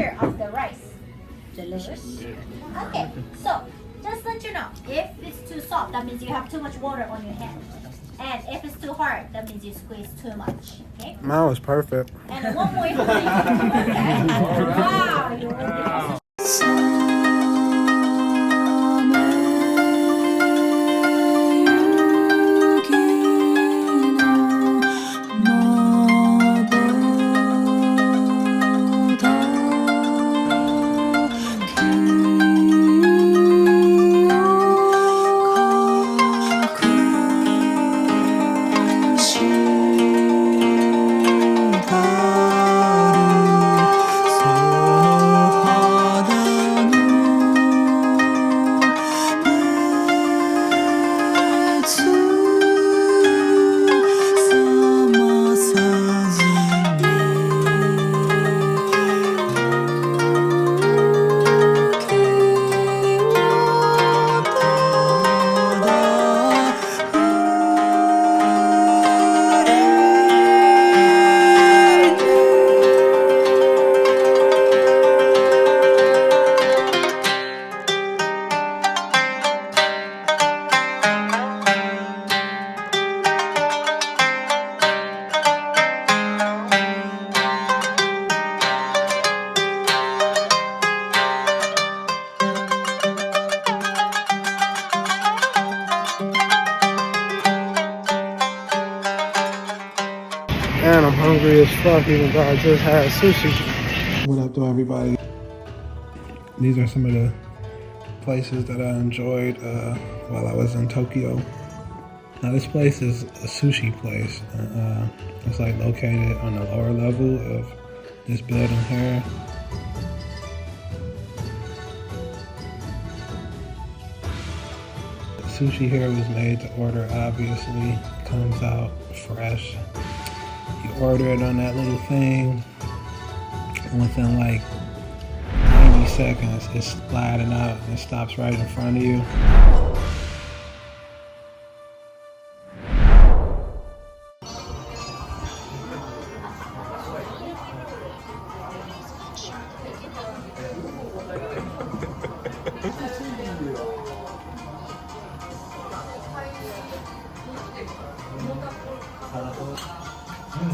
texture of the rice. Delicious. Okay, so just let you know, if it's too soft, that means you have too much water on your hand. And if it's too hard, that means you squeeze too much. Okay? Mine was perfect. And one more thing. Wow, you're And I'm hungry as fuck even though I just had sushi. What up though, everybody? These are some of the places that I enjoyed while I was in Tokyo. Now this place is a sushi place. It's like located on the lower level of this building here. The sushi here was made to order, obviously. Comes out fresh. You order it on that little thing, and within like 90 seconds, it's sliding out and it stops right in front of you.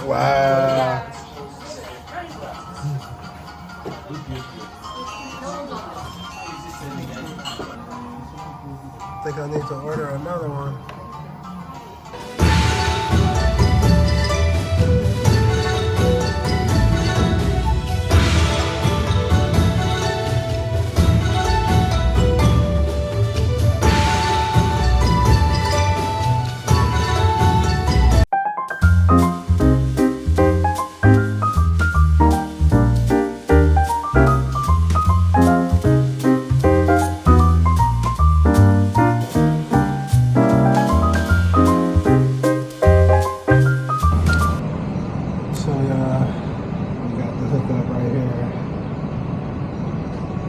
Wow. I think I need to order another one.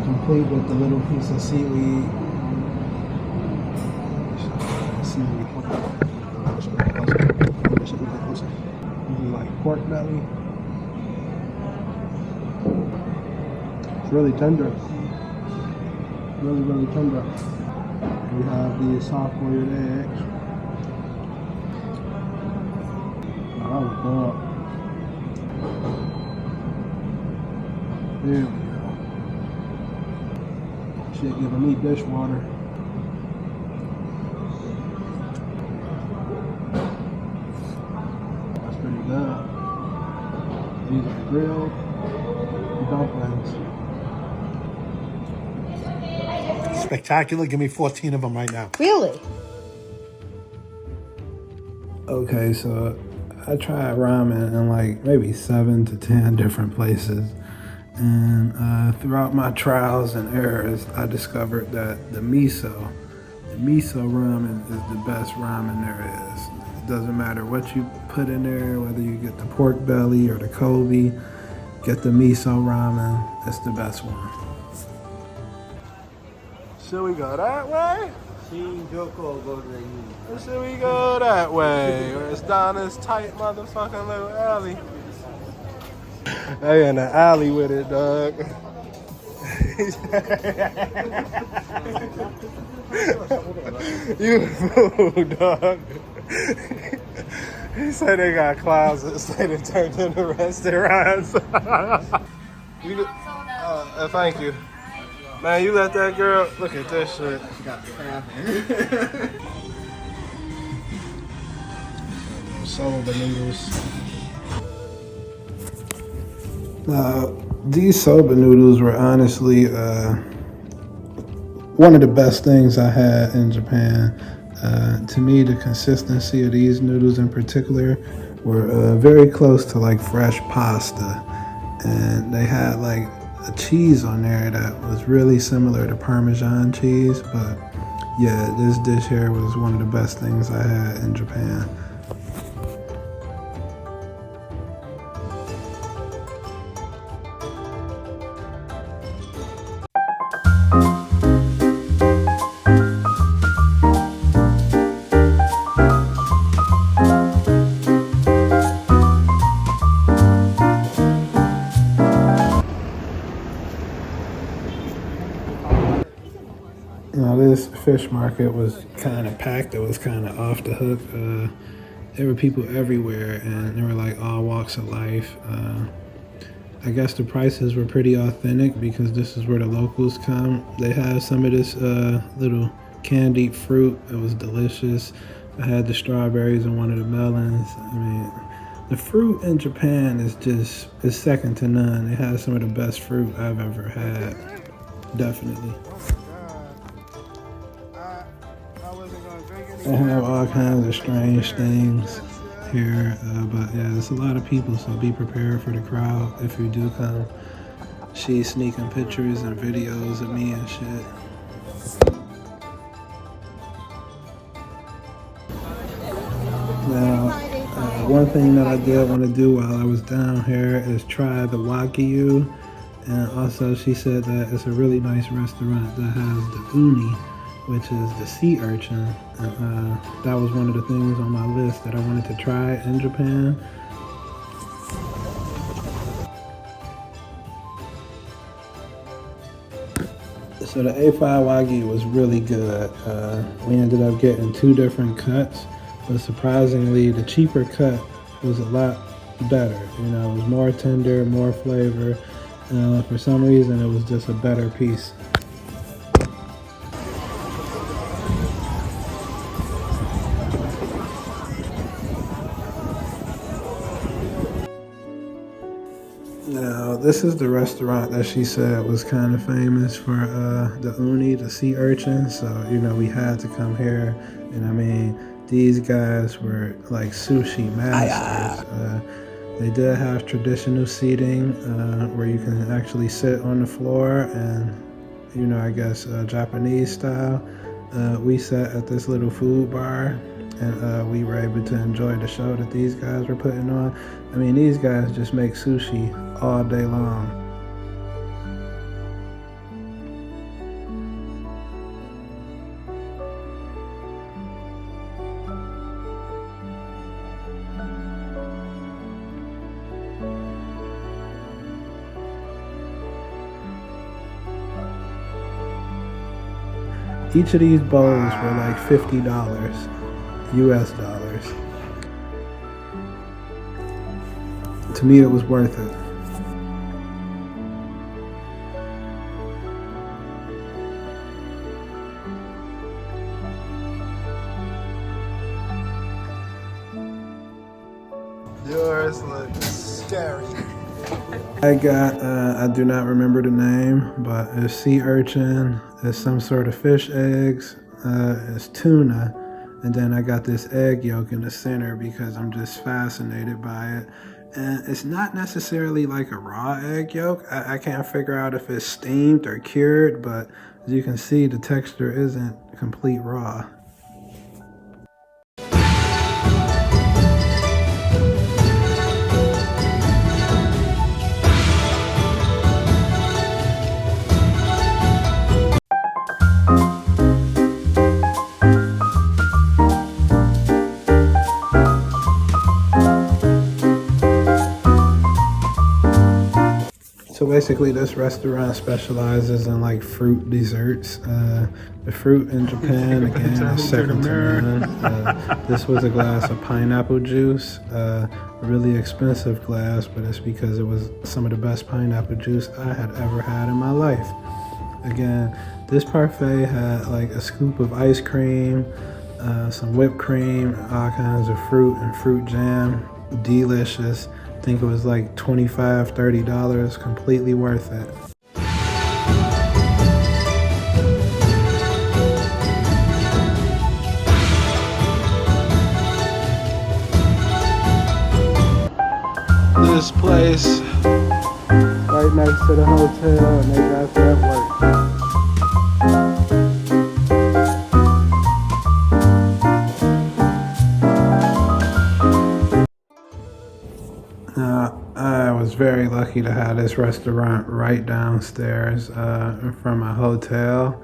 Complete with the little piece of seaweed. This is like pork belly. It's really tender. Really, really tender. We have the soft-boiled eggs. Oh, that was good. There we go. Shit giving me dishwater. That's pretty good. These are grilled dumplings. Spectacular. Give me 14 of them right now. Really? Okay, so I tried ramen in like maybe 7 to 10 different places. And throughout my trials and errors, I discovered that the miso ramen is the best ramen there is. It doesn't matter what you put in there, whether you get the pork belly or the Kobe, get the miso ramen, it's the best one. Should we go that way? Or should we go that way? Or it's down this tight motherfucking little alley? They in the alley with it, dog. You fool, dog. He said they got closets. They done turned into restaurants. Thank you. Man, you let that girl look at this shit. She got the craft. Soba noodles. These soba noodles were honestly one of the best things I had in Japan. To me, the consistency of these noodles in particular were very close to like fresh pasta. And they had like a cheese on there that was really similar to Parmesan cheese. But yeah, this dish here was one of the best things I had in Japan. This fish market was kind of packed. It was kind of off the hook. There were people everywhere, and there were like all walks of life. I guess the prices were pretty authentic because this is where the locals come. They have some of this little candied fruit. It was delicious. I had the strawberries and one of the melons. I mean, the fruit in Japan is second to none. They have some of the best fruit I've ever had. Definitely. They have all kinds of strange things here, but yeah, there's a lot of people, so be prepared for the crowd if you do come. She's sneaking pictures and videos of me and shit. Now, one thing that I did want to do while I was down here is try the Wagyu, and also she said that it's a really nice restaurant that has the uni, which is the sea urchin. And that was one of the things on my list that I wanted to try in Japan. So the A5 Wagyu was really good. We ended up getting 2 different cuts, but surprisingly the cheaper cut was a lot better. You know, it was more tender, more flavor. For some reason it was just a better piece. Now, this is the restaurant that she said was kind of famous for the uni, the sea urchin. So, you know, we had to come here. And I mean, these guys were like sushi masters. They did have traditional seating where you can actually sit on the floor and, you know, I guess Japanese style. We sat at this little food bar, and we were able to enjoy the show that these guys were putting on. I mean, these guys just make sushi all day long. Each of these bowls were like $50 US dollars. To me, it was worth it. Yours looks scary. I got, I do not remember the name, but it's sea urchin, it's some sort of fish eggs, it's tuna, and then I got this egg yolk in the center because I'm just fascinated by it. And it's not necessarily like a raw egg yolk. I can't figure out if it's steamed or cured, but as you can see, the texture isn't complete raw. basically this restaurant specializes in like fruit desserts. The fruit in Japan, again, is second to none. This was a glass of pineapple juice. A really expensive glass, but it's because it was some of the best pineapple juice I had ever had in my life. Again, this parfait had like a scoop of ice cream, some whipped cream, all kinds of fruit and fruit jam. Delicious. I think it was like $25, $30, completely worth it. This place Right next to the hotel, and they got that work. I was very lucky to have this restaurant right downstairs from my hotel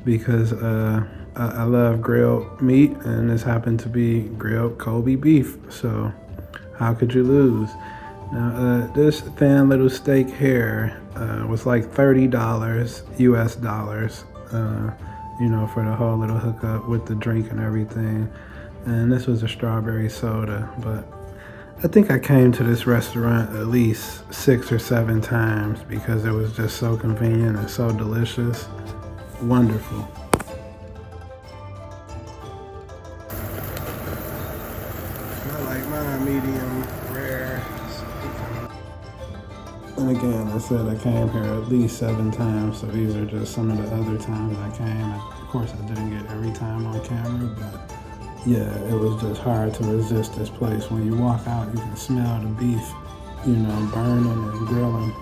because I love grilled meat, and this happened to be grilled Kobe beef. So how could you lose? Now, this thin little steak here was like $30 US dollars, for the whole little hookup with the drink and everything. And this was a strawberry soda, but I think I came to this restaurant at least 6 or 7 times because it was just so convenient and so delicious. Wonderful. I like mine medium rare. And again, I said I came here at least 7 times, so these are just some of the other times I came. Of course, I didn't get every time on camera, but yeah, it was just hard to resist this place. When you walk out, you can smell the beef, burning and grilling.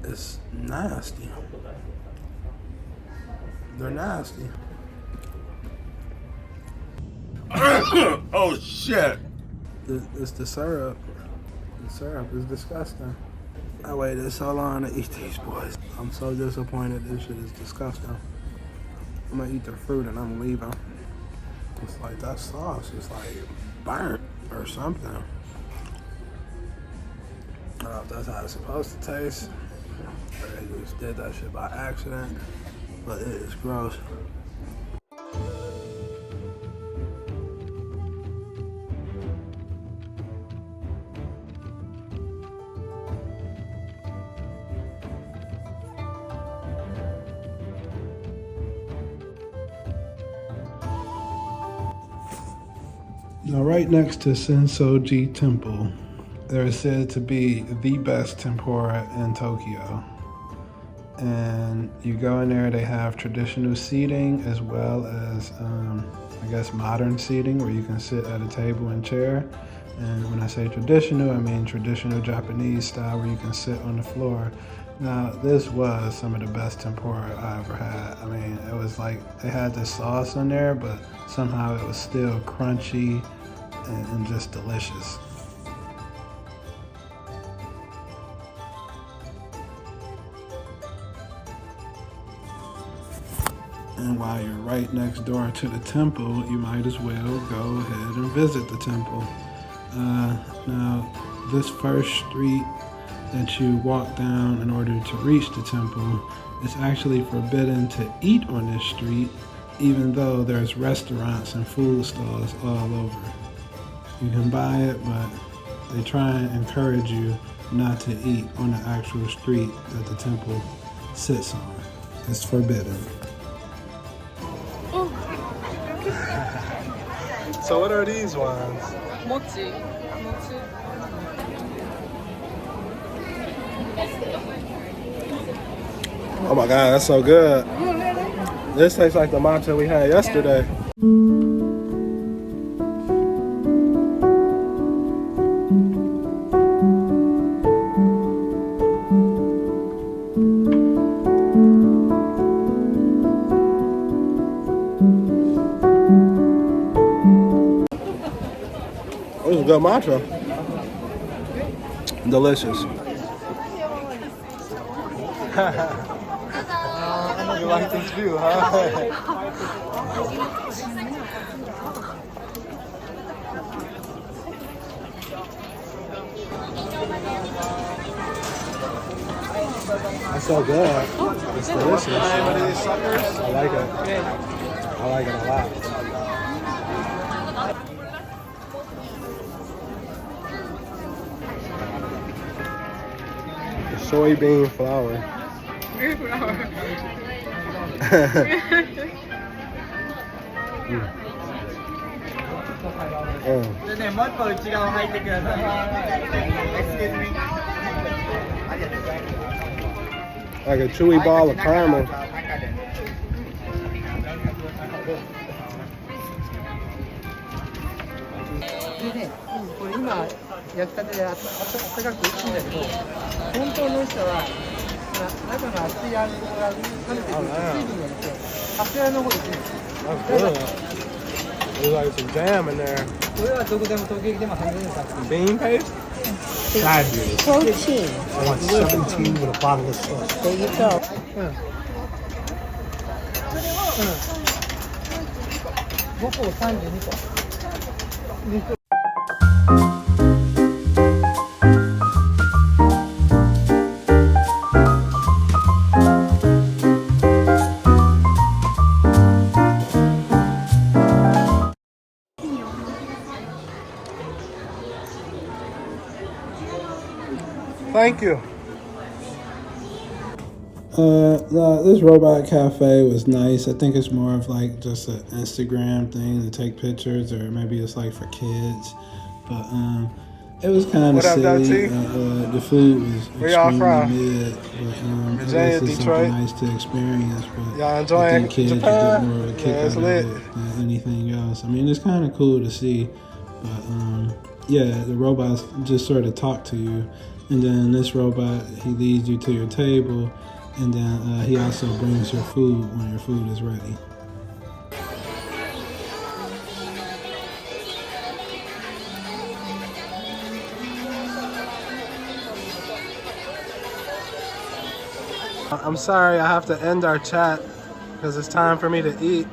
It's nasty. They're nasty. Oh shit! It's the syrup. The syrup is disgusting. I waited so long to eat these boys. I'm so disappointed. This shit is disgusting. I'm gonna eat the fruit and I'm leaving. It's like that sauce is like burnt or something. I don't know if that's how it's supposed to taste. Or they just did that shit by accident. But it is gross. Now, right next to Sensoji Temple, there is said to be the best tempura in Tokyo. And you go in there, they have traditional seating as well as, modern seating where you can sit at a table and chair. And when I say traditional, I mean traditional Japanese style where you can sit on the floor. Now, this was some of the best tempura I ever had. I mean, it was like they had this sauce in there, but somehow it was still crunchy and just delicious. And while you're right next door to the temple, you might as well go ahead and visit the temple. Now, this first street that you walk down in order to reach the temple, it's actually forbidden to eat on this street, even though there's restaurants and food stalls all over. You can buy it, but they try and encourage you not to eat on the actual street that the temple sits on. It's forbidden. So what are these ones? Mochi. Oh my God, that's so good. This tastes like the matcha we had yesterday. This is good matcha. Delicious. You like this too, huh? That's so good. It's delicious. I like it. I like it a lot. Soybean flour. Like a chewy ball of caramel. これ今焼きたてであったかく美味しいんだけど、本当の美味しさは中の熱いあんこが跳ねてくる水分がですね、熱いあんの方ですね。There's like some jam in there. これはどこでも東京でも半分さ。 Bean paste? Fabulous. Protein. I want 17 with a bottle of sauce. There you go. 5個32個。Thank you. This robot cafe was nice. I think it's more of like just an Instagram thing to take pictures, or maybe it's like for kids. But it was kind of silly. The food was extremely mid. But I guess it's something nice to experience. But Y'all I enjoying think kids Japan? would get more of a kick out of it than anything else. I mean, it's kind of cool to see. But yeah, the robots just sort of talk to you. And then this robot, he leads you to your table, and then he also brings your food when your food is ready. I'm sorry, I have to end our chat because it's time for me to eat.